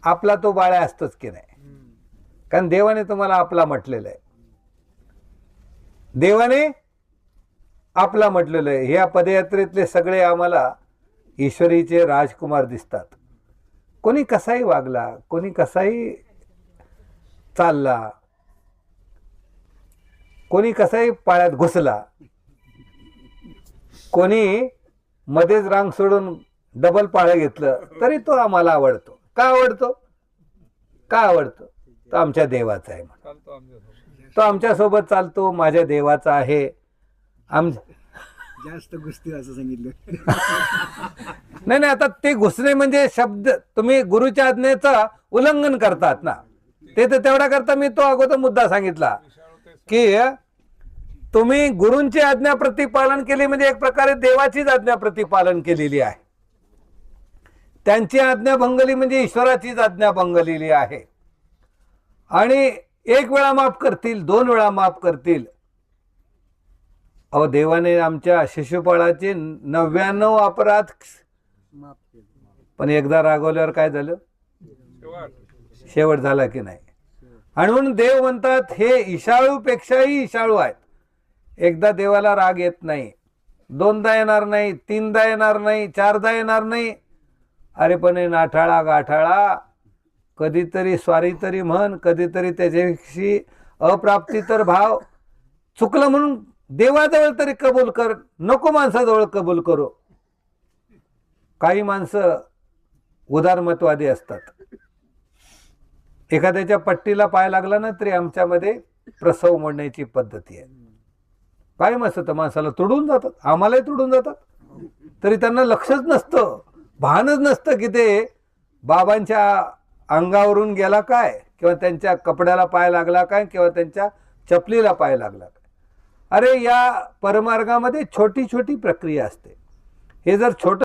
आपला तो बाळ्या असतोच की नाही. कारण देवाने तुम्हाला आपला म्हटलेलं आहे. देवाने आपला म्हटलेलं आहे. ह्या पदयात्रेतले सगळे आम्हाला ईश्वरीचे राजकुमार दिसतात. कोणी कसाही वागला, कोणी कसाही चालला, कोणी कसाही पाळ्यात घुसला, कोणी मध्येच रांग सोडून डबल पाळं घेतलं तरी तो आम्हाला आवडतो. का आवडतो? का आवडतो? तो आमच्या देवाचा आहे. तो आमच्या सोबत चालतो, माझ्या देवाचा आहे. जास्त घुसते असं सांगितलं. नाही नाही, आता ते घुसणे म्हणजे शब्द, तुम्ही गुरुच्या आज्ञेचं उल्लंघन करतात ना. ते तर तेवढा करता मी तो अगोदर मुद्दा सांगितला की तुम्ही गुरूंची आज्ञा प्रतिपालन केली म्हणजे एक प्रकारे देवाचीच आज्ञा प्रतिपालन केलेली आहे. त्यांची आज्ञा भंगली म्हणजे ईश्वराचीच आज्ञा भंगलेली आहे. आणि एक वेळा माफ करतील, 2 वेळा माफ करतील. अहो, देवाने आमच्या शिशुपाळाचे 99 अपराध माफ केलं. पण एकदा रागवल्यावर काय झालं? शेवट झाला की नाही. आणि म्हणून देव म्हणतात हे ईशाळूपेक्षाही ईशाळू आहेत. एकदा देवाला राग येत नाही, 2दा येणार नाही, 3दा येणार नाही, 4दा येणार नाही. अरे पण हे नाठाळा गाठाळा, कधीतरी स्वारी तरी म्हण, कधीतरी त्याच्याविषयी अप्राप्ती तर भाव. चुकलं म्हणून देवाजवळ तरी कबूल कर, नको माणसाजवळ कबूल करू. काही माणसं उदारमतवादी असतात. एखाद्याच्या पट्टीला पाय लागला ना तरी आमच्यामध्ये प्रसव मोडण्याची पद्धती आहे. काय मस्त माणसाला तुडून जातात, आम्हालाही तुडून जातात, तरी त्यांना लक्षच नसतं, भानच नसतं की ते बाबांच्या अंगावरून गेला काय, किंवा त्यांच्या कपड्याला पाय लागला काय, किंवा त्यांच्या चपलीला पाय लागला काय. अरे या परमार्गामध्ये छोटी छोटी प्रक्रिया असते. हे जर छोट